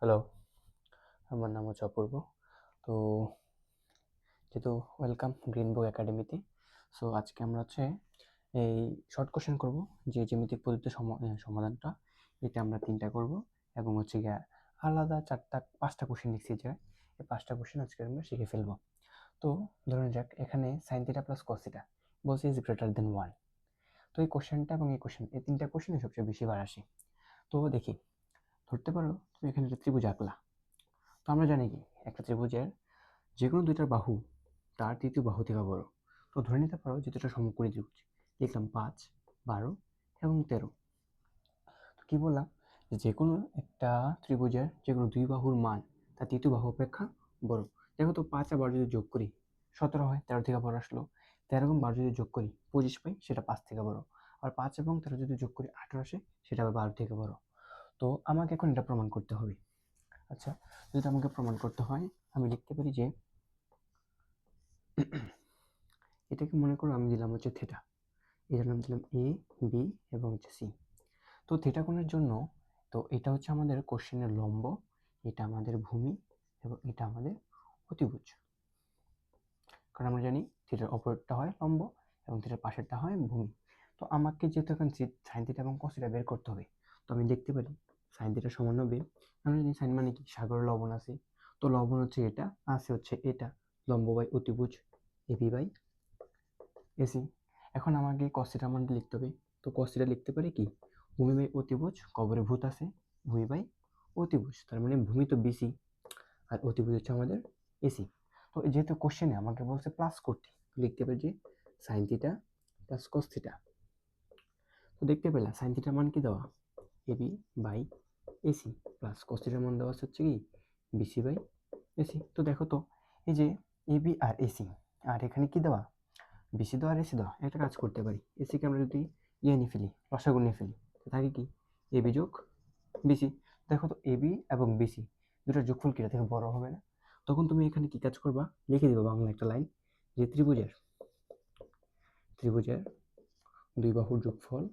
Hello, আমার নাম হচ্ছে অপূর্ব। তো যেহেতু ওয়েলকাম গ্রিন বুক একাডেমিতে। সো আজকে আমরা এই শর্ট কোশ্চেন করব, যে জ্যামিতিক পদ্ধতির সমাধানটা এটা আমরা 3টা করব এবং গিয়ে আলাদা 5টা কোশ্চেন লিখছি, যে এই 5টা কোশ্চেন আজকে আমরা শিখে ফেলবো। তো ধরুন যাক, এখানে sign theta plus cos theta বলছে ইজ গ্রেটার দেন 1। তো এই কোশ্চেনটা এবং এই কোশ্চেন, এই 3টা কোশ্চেনে সবচেয়ে বেশি বার আসে। তো দেখি, ধরতে পারো তুমি এখানে একটা ত্রিভুজ আঁকলা। তো আমরা জানি কি, একটা ত্রিভুজের যে কোনো দুইটার বাহু তার তৃতীয় বাহু থেকে বড়। তো ধরে নিতে পারো যে দুটো সমকোণী ত্রিভুজ, লিখলাম 5, 12 এবং 13। তো কি বললাম, যে কোনো একটা ত্রিভুজের যে কোনো দুই বাহুর মান তার তৃতীয় বাহু অপেক্ষা বড়। দেখো তো 5 আর 12 যদি যোগ করি 17 হয়, 13 থেকে বড় আসলো। 13 এবং 12 যদি যোগ করি 25 পাই, সেটা 5 থেকে বড়। আর 5 এবং 13 যদি যোগ করি 18 আসে, সেটা আবার 12 থেকে বড়। তো আমাকে এখন এটা প্রমাণ করতে হবে। আচ্ছা, যদি আমাকে প্রমাণ করতে হয়, আমি লিখতে পারি যে এটাকে মনে করো আমি দিলাম থিটা, এটার নাম দিলাম এ, বি এবং সি। তো থিটা কোণের জন্য, তো এটা আমাদের কোশ্চেনের লম্ব, এটা আমাদের ভূমি এবং এটা আমাদের অতিভুজ। কারণ আমরা জানি থিটার অপরটা হয় লম্ব এবং থিটার পাশেরটা হয় ভূমি। তো আমাকে যেহেতু এখন সাইন থিটা এবং কস থিটা বের করতে হবে, তো আমি দেখতে পারি সাইন থিটা সমান হবে, আমরা জানি সাইন মানে কি, সাগরের লবণ আছে। তো লবণ এটা আছে এটা, লম্ব বাই অতিভুজ এবি বাই এসি। এখন আমাকে কস থিটার মানটা লিখতে হবে। তো কস থিটা লিখতে পারি কি, ভূমি বাই অতিভুজ, কবরে ভূত আছে, ভূমি বাই অতিভুজ, তার মানে ভূমি তো বিসি আর অতিভুজ আমাদের এসি। তো যেহেতু কোশ্চেনে আমাকে বলছে প্লাস করতে, লিখতে পারি যে sine theta plus cos theta. তো দেখতে পেলাম সাইন থিটার মান কি দেওয়া, AB by AC, plus cos থিটার মান দেওয়া হচ্ছে কি বিসি বাই এসি। তো দেখো তো, এই যে এবি আর এসি, আর এখানে কি দেওয়া বিসি দেওয়া আর এসি দেওয়া। একটা কাজ করতে পারি, এসিকে আমরা যদি নিয়ে ফেলি, লসাগু নিয়ে ফেলি, থাকে কি এবি যোগ বিসি। দেখো তো এবি এবং বিসি দুটোর যোগফল কি থেকে বড় হবে না? তখন তুমি এখানে কি কাজ করবা, লিখে দিবা বাংলা একটা লাইন, যে ত্রিভুজের দুই বাহুর যোগফল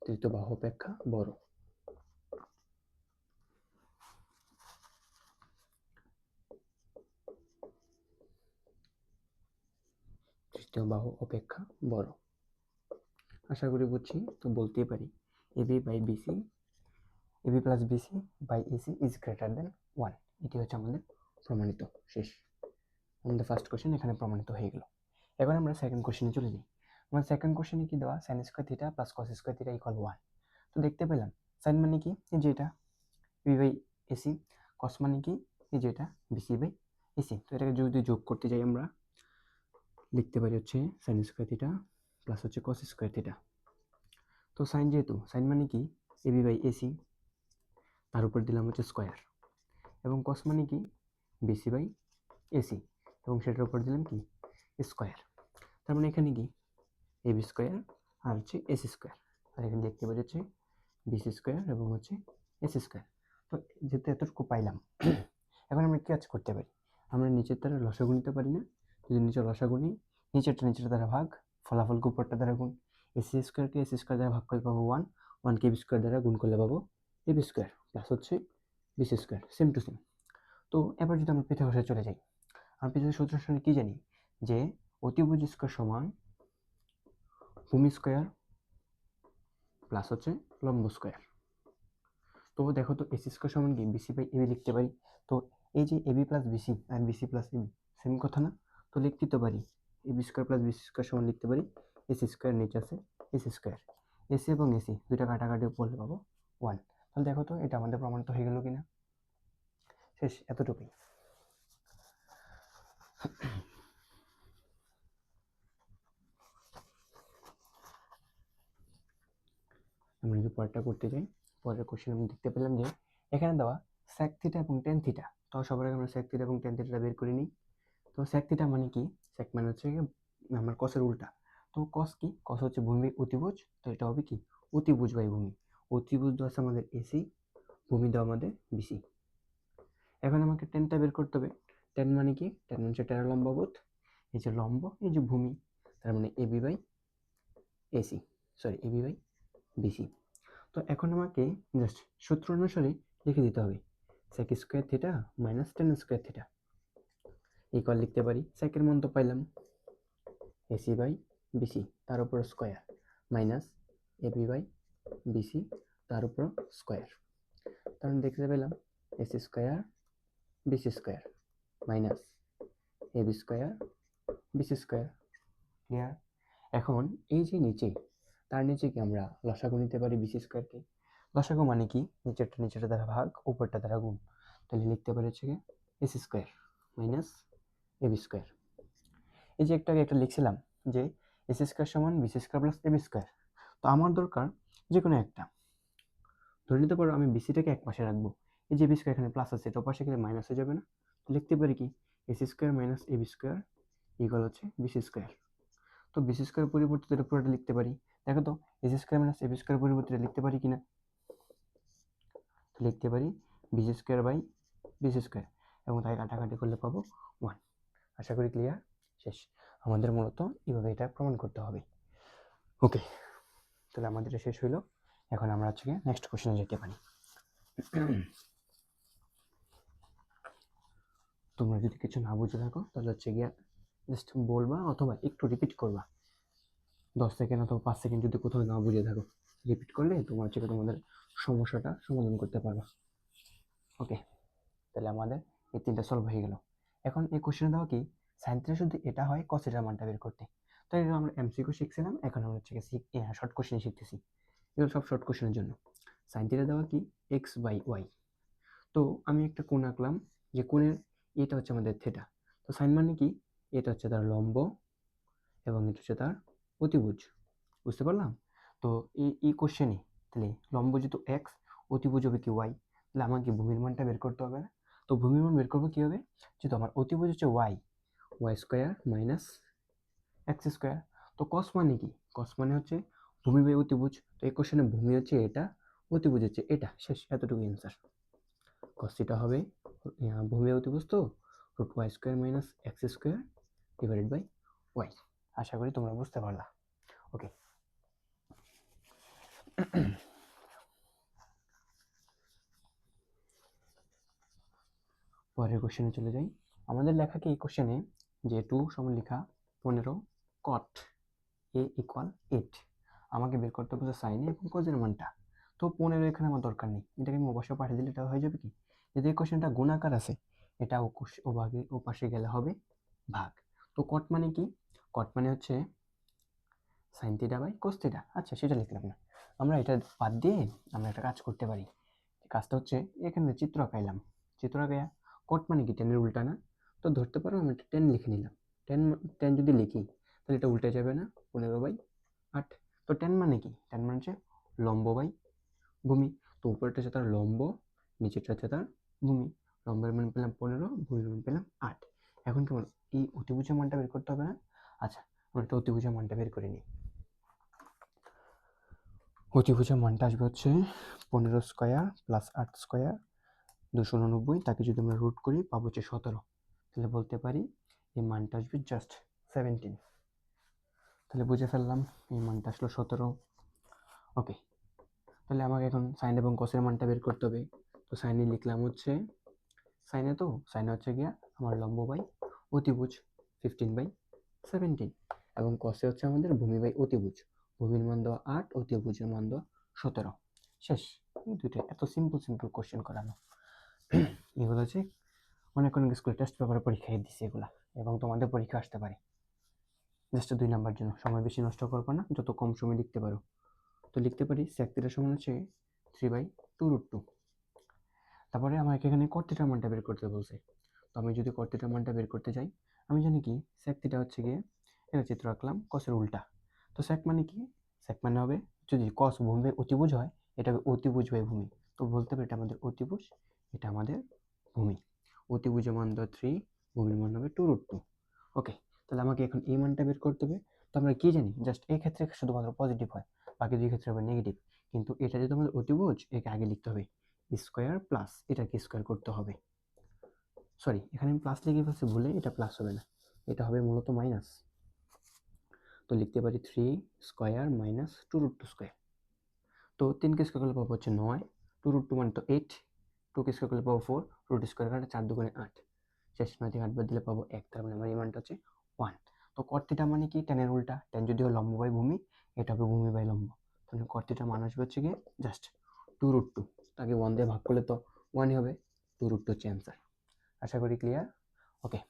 তৃতীয় বাহু অপেক্ষা বড়। তৃতীয় বাহু অপেক্ষা বড়। আশা করি বুঝছি। তো বলতেই পারি AB by BC, AB plus BC by AC is greater than 1। এটি আমাদের প্রমাণিত। শেষ। আমাদের ফার্স্ট কোশ্চেন এখানে প্রমাণিত হয়ে গেল। এবার আমরা সেকেন্ড কোশ্চেনে চলে যাই। আমার সেকেন্ড কোশ্চেনে কি দেওয়া, sine square theta plus cos square theta equal 1। তো দেখতে পেলাম সাইন মানে কি, এই যে এটা বি বাই এসি, কস মানে কি, এই যে এটা বিসি বাই এসি। তো এটাকে যদি যোগ করতে যাই, আমরা লিখতে পারি sine square theta plus cos square theta. তো সাইন, যেহেতু সাইন মানে কি এবি বাই এসি, তার উপর দিলাম স্কোয়ার, এবং কস মানে কি বিসি বাই এসি, এবং সেটার উপর দিলাম কি স্কোয়ার। তার মানে এখানে কি এবি স্কোয়ার আর এসি স্কোয়ার, আর এখানে দেখতে পাচ্ছি বিসি স্কোয়ার এবং এসি স্কোয়ার। তো যেহেতু এতটুকু পাইলাম, এখন আমরা কি কাজ করতে পারি, আমরা নিচের দ্বারা লসাগু নিতে পারি না? যদি নিচের লসাগু নিই, নিচের দ্বারা ভাগ, ফলাফলকে উপরটা দ্বারা গুণ। এসি স্কোয়ারকে এসি স্কোয়ার দ্বারা ভাগ করলে পাবো 1, 1কে এবি স্কোয়ার দ্বারা গুণ করলে পাবো AB square plus BC square, same to same. তো এবার যদি আমরা পিথাগোরাসে চলে যাই, আমরা পিথাগোরাসের সূত্র কি জানি, যে অতিভুজ স্কোয়ার সমান ভূমি স্কোয়ার প্লাস লম্ব স্কোয়ার। তো দেখো তো এসি স্কোয়ার সমান কি বিসি বাই এবি লিখতে পারি। তো এই যে এবি প্লাস বিসি আর বিসি প্লাস এবি সেম কথা না? তো লিখতে তো পারি AB square plus BC square সমান লিখতে পারি এসি স্কোয়ার, নিচে আছে এসি স্কোয়ার। এসি এবং এসি দুইটা কাটাকাটি করলে পাবো 1। তাহলে দেখো তো এটা আমাদের প্রমাণিত হয়ে গেল কিনা। শেষ, এতটুকুই। আমরা যদি পরেরটা করতে যাই, পরের কোশ্চেন আমি দেখতে পেলাম যে এখানে দেওয়া sec থিটা এবং tan থিটা। তো সবার আগে আমরা sec থিটা এবং tan থিটাটা বের করে নিই। তো sec থিটা মানে কি, sec মানে আমার cos-এর উল্টা। তো cos কি, cos ভূমি অতিভুজ, তো এটা হবে কি অতিভুজ বাই ভূমি। অতিভুজ দেওয়া আছে আমাদের এসি, ভূমি দেওয়া আমাদের বিসি। এখন আমাকে টেনটা বের করতে হবে। tan মানে কি, tan মানে টেরা লম্বাবত, এই যে লম্ব, এই যে ভূমি, তার মানে AB by AC, sorry AB by BC. তো এখন আমাকে জাস্ট সূত্র অনুসারে লিখে দিতে হবে sec square theta minus tan square theta equal লিখতে পারি সেকের মান তো পাইলাম এসি বাই বিসি তার উপর square minus AB by BC তার উপর স্কোয়ার তাহলে দেখতে পেলাম AC square BC square minus AB square BC square clear. এখন এই যে নিচে তার নিচে কি আমরা লসাগু নিতে পারি বিসি স্কোয়ারকে। লসাগু মানে কি নিচেরটা দ্বারা ভাগ উপরটা দ্বারা গুণ, তাহলে লিখতে পারি হচ্ছে AC square minus AB square. এই যে একটা লিখছিলাম যে এসি স্কোয়ার সমান BC square plus AB square, তো আমার দরকার যে কোনো একটা। ধরে নিতে পারো আমি বিসিটাকে এক পাশে রাখবো, এই যে এবি স্কোয়ার এখানে প্লাস আছে এটা পাশে গেলে মাইনাস হয়ে যাবে না, লিখতে পারি কি AC square minus AB square equal হচ্ছে বিসি স্কোয়ার। তো বিসি স্কোয়ার পরিবর্তে এটা পুরোটা লিখতে পারি, দেখো তো AC square minus AB square পরিবর্তে লিখতে পারি কিনা, লিখতে পারি BC square by BC square এবং তাই কাটাকাটি করলে পাবো 1। আশা করি ক্লিয়ার। শেষ। আমাদের মূলত এইভাবে এটা প্রমাণ করতে হবে। ওকে, তাহলে আমাদের এটা শেষ হইলো। এখন আমরা হচ্ছে নেক্সট কোশ্চেনে যেতে পারি। তোমরা যদি কিছু না বুঝে থাকো তাহলে হচ্ছে গিয়া জাস্ট বলবা অথবা একটু রিপিট করবা, 10 সেকেন্ড অথবা 5 সেকেন্ড যদি কোথাও না বুঝে থাকো রিপিট করলে তোমরা হচ্ছে তোমাদের সমস্যাটা সমাধান করতে পারবা। ওকে, তাহলে আমাদের এই তিনটা সলভ হয়ে গেল। এখন এই কোশ্চেনে দাও কি সাইন থিটা যদি এটা হয় cos থিটার মানটা বের করতে। তো এটা আমরা এমসিকিউ শিখছিলাম, এখন আমরা হচ্ছে শর্ট কোশ্চেন শিখতেছি। এগুলো সব শর্ট কোশ্চেনের জন্য। সাইন থিটা দেওয়া কি এক্স বাই ওয়াই। তো আমি একটা কোণ আঁকলাম, যে কোণের এটা হচ্ছে আমাদের থিটা। তো সাইন মানে কি এটা হচ্ছে তার লম্ব এবং এটা হচ্ছে তার অতিভুজ, বুঝতে পারলাম। তো এই কোশ্চেনে তাহলে লম্ব যেহেতু এক্স, অতিভুজ হবে কি ওয়াই, তাহলে আমাকে ভূমির মানটা বের করতে হবে না। তো ভূমির মান বের করবো কীভাবে, যেহেতু আমার অতিভুজ হচ্ছে Y, Y square minus X square. তো কস মানে কি, কস মানে হচ্ছে ভূমি বাই অতিভুজ। তো এই কোশ্চেনে ভূমি হচ্ছে এটা, অতিভুজ হচ্ছে এটা, শেষ, এতটুকু অ্যান্সার। কস থিটা হবে ভূমি বাই অতিভুজ, তো root Y square minus X square divided by Y. আশা করি তোমরা বুঝতে পারলা। ওকে, পরের কোশ্চেনে চলে যাই। আমাদের লেখা কি এই কোশ্চেনে যে 2 সমান লেখা 15 কট এ ইকুয়াল 8, আমাকে বের করতে হবে সাইনে এবং কোজের মানটা। তো 15 এখানে আমার দরকার নেই, এটাকে আমি অবশ্যই পাঠিয়ে দিলে এটা হয়ে যাবে কি, যদি এই কোশ্চেনটা গুণাকার আছে এটা ও পাশে গেলে হবে ভাগ। তো কট মানে কি, কট মানে হচ্ছে sine theta by cos theta. আচ্ছা সেটা লিখলাম না, আমরা এটা বাদ দিয়ে আমরা একটা কাজ করতে পারি। কাজটা হচ্ছে এখানে চিত্র আঁকাইলাম, চিত্র আঁকাইয়া কট মানে কি টেনের উল্টা না, তো ধরতে পারো আমি একটা 10 লিখে নিলাম। 10 যদি লিখি তাহলে এটা উল্টে যাবে না, 15/8। তো 10 মানে কি, 10 মানে হচ্ছে লম্ব বাই ভূমি। তো উপরেটা হচ্ছে তার লম্ব, নিচেরটা হচ্ছে তার ভূমি। লম্বের মান পেলাম 15, ভূমির মান পেলাম 8। এখন কেমন এই অতিভুজের মানটা বের করতে হবে না। আচ্ছা আমরা একটা অতিভুজের মানটা বের করে নিই। অতিভুজের মানটা আসবে হচ্ছে 15 স্কোয়ার প্লাস 8 স্কোয়ার 289, তাকে যদি আমরা রুট করি পাবো হচ্ছে 17। তাহলে বলতে পারি এই মানটা আসবে জাস্ট 17। তাহলে বুঝে ফেললাম এই মানটা আসলো 17। ওকে, তাহলে আমাকে এখন সাইন এবং কসের মানটা বের করতে হবে। তো সাইনে লিখলাম হচ্ছে সাইনে হচ্ছে গিয়া আমার লম্ব বাই অতিভুজ 15/17 এবং কসে হচ্ছে আমাদের ভূমি বাই অতিভুজ, ভূমির মান দেওয়া 8, অতিভুজের মান দেওয়া 17। শেষ। এই দুইটা এত সিম্পল কোশ্চেন করানো। এগুলো হচ্ছে অনেক স্কুল টেস্ট পেপারে পরীক্ষায় দিচ্ছে এগুলা, এবং তোমাদের পরীক্ষা আসতে পারে। জাস্ট 2 নাম্বার জন্য, সময় বেশি নষ্ট করবো না, যত কম সময় লিখতে পারো। তো লিখতে পারি sec থিটা সমান হচ্ছে 3/2√2। তারপরে আমাকে এখানে cot থিটার মানটা বের করতে বলছে। তো আমি যদি cot থিটার মানটা বের করতে যাই, আমি জানি কি sec থিটা হচ্ছে গিয়ে এটা চিত্র আঁকলাম cos-এর উল্টা। তো sec মানে কি, sec মানে হবে যদি cos ভূমি বাই অতিভুজ হয় এটা হবে অতিভুজ বাই ভূমি। তো বলতে পারি এটা আমাদের অতিভুজ, এটা আমাদের ভূমি। অতিভুজের মান দেওয়া 3, ভূমির মান হবে 2√2। ওকে, তাহলে আমাকে এখন এই মানটা বের করতে হবে। তো আমরা কি জানি জাস্ট এই ক্ষেত্রে শুধুমাত্র পজিটিভ হয়, বাকি দুই ক্ষেত্রে হবে নেগেটিভ। কিন্তু এটা যেহেতু আমাদের অতিভুজ, একে আগে লিখতে হবে স্কোয়ার প্লাস এটাকে স্কোয়ার করতে হবে। সরি, এখানে আমি প্লাস লিখে ফেলছি ভুলে, এটা প্লাস হবে না, এটা হবে মূলত মাইনাস। তো লিখতে পারি 3 স্কোয়ার মাইনাস 2√2 স্কোয়ার। তো তো 3 কে স্কোয়ার করলে পাবো হচ্ছে 9, 2√2 মানে তো 8, 2কে স্কোয়ার করলে পাবো 4, রুট স্কোয়ার কাটে 4 দুগুণে 8, শেষ 9 থেকে 8 বাদ দিলে পাবো 1, তার মানে আমার এই মানটা হচ্ছে 1। তো cot থিটা মানে কি, ট্যানের উল্টা, ট্যান যদি হয় লম্ব বাই ভূমি, এটা হবে ভূমি বাই লম্ব, তাহলে cot থিটার মান আসবে হচ্ছে গিয়ে জাস্ট 2√2, তাকে 1 দিয়ে ভাগ করলে তো 1ই হবে, 2√2 হচ্ছে অ্যান্সার। আশা করি ক্লিয়ার। ওকে,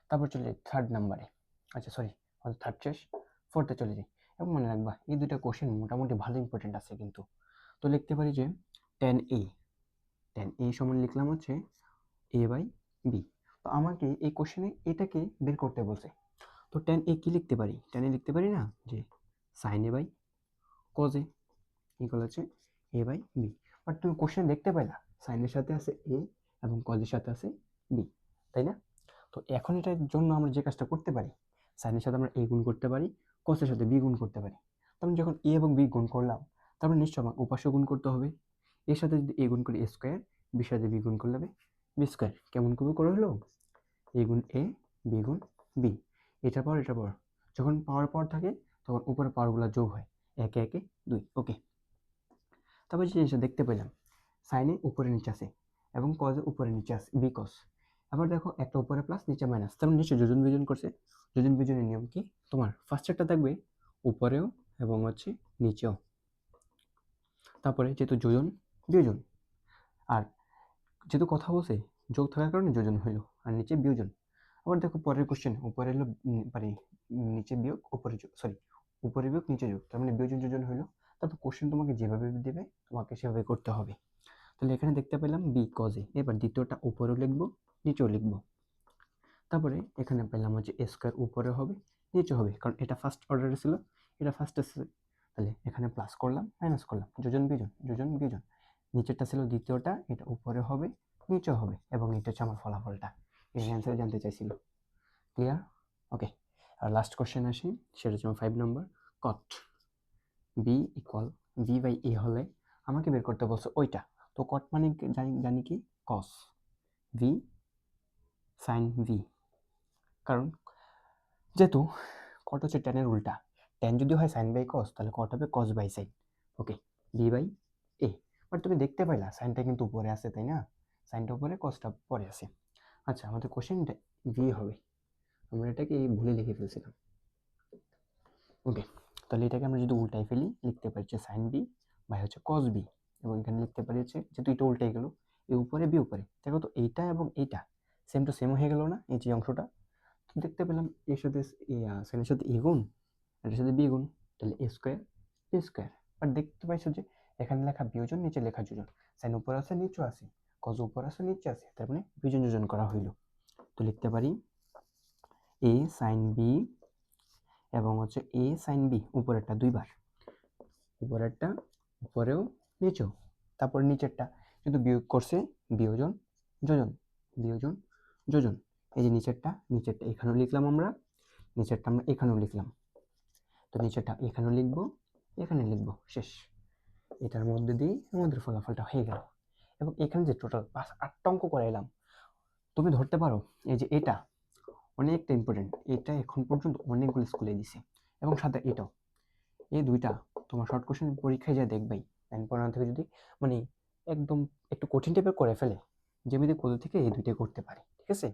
তারপর চলে যাই থার্ড নাম্বারে, আচ্ছা সরি থার্ড শেষ, ফোর্থে চলে যাই। এবং মনে রাখবা এই দুইটা কোশ্চেন মোটামুটি ভালো ইম্পর্টেন্ট আছে কিন্তু। তো লিখতে পারি যে tan a সমান লিখলাম হচ্ছে a বাই বি। তো আমাকে এই কোশ্চেনে এটাকে বের করতে বলছে, তো tan a কি লিখতে পারি, tan a লিখতে পারি না যে sin a by cos a equal হচ্ছে a বাই বি। বাট তুমি কোশ্চেন দেখতে পাইলা সাইন এর সাথে আছে a এবং cos এর সাথে আছে b, তাই না? তো এখন এটার জন্য আমরা যে কাজটা করতে পারি, সাইনের সাথে আমরা a গুণ করতে পারি, cos এর সাথে b গুণ করতে পারি। তারপর যখন a এবং b গুণ করলাম, তারপর নিশ্চয় আমার উপাস্য গুণ করতে হবে। এর সাথে যদি a গুণ করি a স্কোয়ার, b সাথে b গুণ করলে হবে b স্কোয়ার। কেমন করে হলো, a গুণ a, b গুণ b, এটার পর যখন পাওয়ার থাকে তখন উপরের পাওয়ারগুলো যোগ হয়, একে একে 2। ওকে, তারপর যে জিনিসটা দেখতে পেলাম, সাইনে উপরে নিচে আছে এবং কজে উপরে নিচে আছে বি কস। আবার দেখো একটা উপরে প্লাস নিচে মাইনাস, তার নিচে যোজন বিয়োজন করছে। যোজন বিয়োজনের নিয়ম কি, তোমার ফার্স্ট একটা থাকবে উপরেও এবং হচ্ছে নিচেও, তারপরে যেহেতু যোজন বিয়োজন, আর যেহেতু কথা বলছে যোগ থাকার কারণে যোজন হইলো, আর নিচে বিয়োজন। আবার দেখো পরের কোশ্চেন, উপরে হলো নিচে বিয়োগ উপরে যোগ, সরি উপরে বিয়োগ নিচে যোগ, তার মানে বিয়োজন যোজন হইলো। তারপর কোশ্চেন তোমাকে যেভাবে দেবে তোমাকে সেভাবে করতে হবে। তাহলে এখানে দেখতে পেলাম বি কজ এ, এবার দ্বিতীয়টা উপরেও লিখবো নিচেও লিখবো। তারপরে এখানে পেলাম হচ্ছে এ স্কোয়ার উপরে হবে নিচে হবে, কারণ এটা ফার্স্ট অর্ডারে ছিল, এটা ফার্স্ট আসছে। তাহলে এখানে প্লাস করলাম মাইনাস করলাম, যোজন বিয়োজন। নিচেরটা ছিল দ্বিতীয়টা, এটা উপরে হবে নিচে হবে, এবং এটা হচ্ছে আমার ফলাফলটা। এই অ্যান্সার জানতে চাইছিল, ক্লিয়ার? ওকে, আর লাস্ট কোশ্চেন আসি, সেটা হচ্ছে 5 নম্বর। Cot B equal V by A হলে আমাকে বের করতে বলছে ওইটা। তো কট মানে জানি কি, কস ভি সাইন ভি, কারণ যেহেতু কট হচ্ছে ট্যানের উল্টা, ট্যান যদি হয় সাইন বাই কস তাহলে কট হবে cos by sine. Okay, B by A. But তুমি দেখতে পাইলা সাইনটা কিন্তু উপরে আছে, তাই না? সাইনটা উপরে কসটা পরে আছে। আচ্ছা, আমাদের কোশ্চেনটা ভি হবে, আমরা এটাকে ভুলে লিখে ফেলছিলাম। ওকে, তাহলে এটাকে আমরা যদি উল্টাই ফেলি লিখতে পারি হচ্ছে সাইন বি বাই হচ্ছে কস বি, এবং এখানে লিখতে পারি হচ্ছে যেহেতু এটা উল্টাই গেল, এ উপরে বি উপরে, দেখো তো এইটা এবং এইটা সেম টু সেম হয়ে গেল না, এই যে অংশটা। তো দেখতে পেলাম এর সাথে সাইনের সাথে এ গুণ আর এর সাথে বি গুণ, তাহলে এ স্কোয়ার বি স্কোয়ার। আর দেখতে পাইছো যে এখানে লেখা বিয়োজন, নিচে লেখা যোজন, সাইন উপরে আছে নিচে আছে, কস উপরে আছে নিচে আছে, তার মানে বিয়োজন যোজন করা হইল। তো লিখতে পারি এ সাইন বি এবং হচ্ছে এ সাইন বি, উপরেরটা দুইবার, উপরেরটা উপরেও নিচেও, তারপর নিচেরটা কিন্তু বিয়োগ করছে বিয়োজন যোজন, বিয়োজন যোজন। এই যে নিচেরটা এখানেও লিখলাম আমরা, নিচেরটা আমরা এখানেও লিখলাম, তো নিচেরটা এখানেও লিখবো এখানে লিখবো, শেষ। এটার মধ্যে দিয়ে আমাদের ফলাফলটা হয়ে গেল। এবং এখানে যে টোটাল 8টা অঙ্ক করাইলাম, তুমি ধরতে পারো এই যে এটা অনেকটা ইম্পর্টেন্ট, এটা এখন পর্যন্ত অনেকগুলো স্কুলে দিছে, এবং সাথে এটাও, এই দুইটা তোমার শর্ট কোশ্চেন পরীক্ষায় যা দেখবাই 9 থেকে যদি মানে একদম একটু কঠিন টাইপের করে ফেলে, জ্যামিতি পদ্ধতি থেকে এই দুইটাই করতে পারে, ঠিক আছে?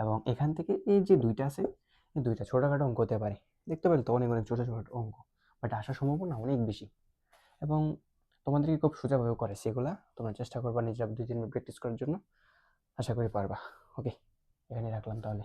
এবং এখান থেকে এই যে দুইটা আছে, এই দুইটা ছোটখাটো অঙ্ক হতে পারে, দেখতে পারলে তো অনেক ছোট ছোট অঙ্ক, বাট আসার সম্ভাবনা অনেক বেশি। এবং তোমাদেরকে খুব সোজাভাবে করে সেগুলা, তোমরা চেষ্টা করবা নিজেরা 2-3 মিনিট প্র্যাকটিস করার জন্য, আশা করি পারবা। ওকে, এখানে রাখলাম তাহলে।